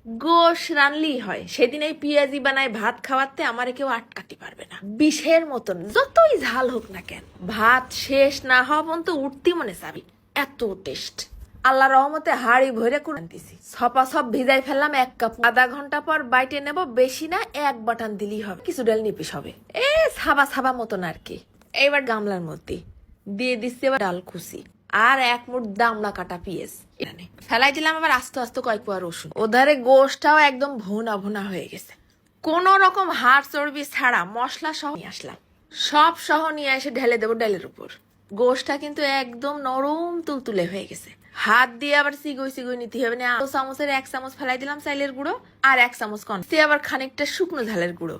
গোশ রানলেই হয়। সেদিন এই পিয়াজি বানায় ভাত খাওয়াতে আমারে কেউ আটকাতে পারবে না। বিষের মতন যতই ঝাল হোক না কেন, ভাত শেষ না হওয়া পর্যন্ত উঠতি মনে চাবি, এত টেস্ট। আল্লাহ রহমতে হাড়ি ভরে দিছি। ছপা ছপ ভিজাই ফেললাম 1 কাপ। আধা ঘন্টা পর বাইটে নেব, বেশি না 1 বাটান দিলেই হবে, কিছু ডাল নিপিস হবে, ছাবা ছাবা মতন আর কি। এইবার গামলার মধ্যে দিয়ে দিচ্ছি এবার ডাল খুশি আর 1 মুঠ দামলা কাটা পেঁয়াজ ফেলাই দিলাম। আবার আস্তে আস্তে কয়েক কোয়া রসুন। ওধারে গোশটাও একদম ভুনা ভুনা হয়ে গেছে। কোন রকম হাড় চর্বি ছাড়া মশলা সহ নিয়ে আসলাম, সব সহ নিয়ে এসে ঢেলে দেবো ডালের উপর। গোশটা কিন্তু একদম নরম তুলতুলে হয়ে গেছে। হাত দিয়ে আবার সিগুই সিগুই নিতে হবে না। চামচের 1 চামচ ফেলাই দিলাম চাইলের গুঁড়ো আর 1 চামচ কর্ন, আবার খানিকটা শুকনো ঝালের গুঁড়ো।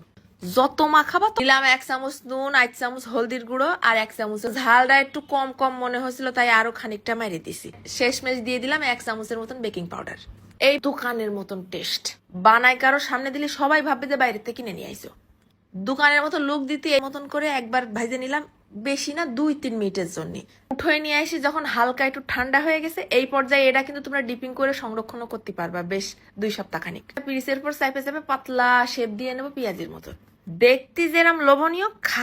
যত মাখাবা দিলাম 1 চামচ নুন, 1 চামচ হলদির গুঁড়ো আর 1 চামচ। ঝালটা একটু কম কম মনে হয়েছিল তাই আরো খানিকটা মেরে দিছি। শেষমেশ দিয়ে দিলাম 1 চামচের মতন বেকিং পাউডার। এই দোকানের মতন টেস্ট বানায় কারো সামনে দিলে সবাই ভাববে যে বাইরে থেকে কিনে নিয়ে আইসো। দোকানের মতো লোক দিতে এই মতন করে একবার ভাইজে নিলাম, বেশি না 2-3 মিনিটের জন্য। উঠে নিয়ে আসি যখন হালকা একটু ঠান্ডা হয়ে গেছে, এই পর্যায়ে এটা কিন্তু তোমরা ডিপিং করে সংরক্ষণও করতে পারবা বেশ 2 সপ্তাহ খানিক। পিরিসের পর চাইপে চাইপে পাতলা শেপ দিয়ে নেবো পেঁয়াজের মতো। দেখতে যেরকম লোভনীয়, খা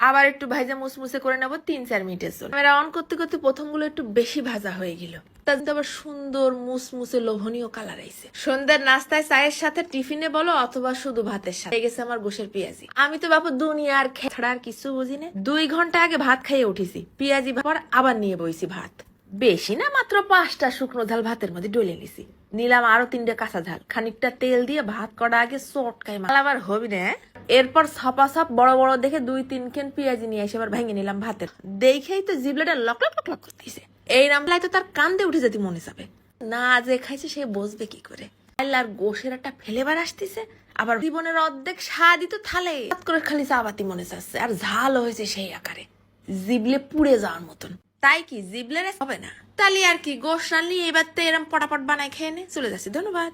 আবার একটু ভাজা মুসমুসে করে নেবো 3-4 মিনিটের জন্য। ক্যামেরা অন করতে করতে প্রথমগুলো একটু বেশি ভাজা হয়ে গেল, তাতে আবার সুন্দর মুসমুসে লোভনীয় কালার আইছে। সন্ধ্যার নাস্তায় চায়ের সাথে, টিফিনে বলো অথবা শুধু ভাতের সাথে গেছে আমার গোশের পেঁয়াজি। আমি তো বাপু দুনিয়ার ছাড়া আর কিছু বুঝি না। 2 ঘন্টা আগে ভাত খাইয়ে উঠেছি, পেঁয়াজি পর আবার নিয়ে বইছি ভাত। বেশি না, মাত্র 5টা শুকনো ঝাল ভাতের মধ্যে ডলে নিছি। নিলাম আরো 3টে কাঁচা ঝাল, খানিকটা তেল দিয়ে ভাত কটা আগে চটকাই আবার হবি না। এরপর ছপা ছপ বড় বড় দেখে 2-3 খেন পেঁয়াজি নিয়ে এসে আবার ভেঙে নিলাম ভাতের। দেখেই তো জিবলাটা লক লক লক লক করতেছে। এই নামলাই তো তার কান্দে উঠে যেতে মনে যাবে না, যে খাইছে সে বসবে কি করে। আর গোশের একটা ফেলেবার আসতেছে, আবার জীবনের অর্ধেক স্বাদই তো থালে করে খালি চাবাতি মনে চাচ্ছে, আর ঝাল হয়েছে সেই আকারে জিবলে পুড়ে যাওয়ার মতন। তাই কি জিবলের হবে না? তাহলে আর কি, গোশ রানলি এবার তো এরম পটাপট বানায় খেয়ে নে চলে যাচ্ছে। ধন্যবাদ।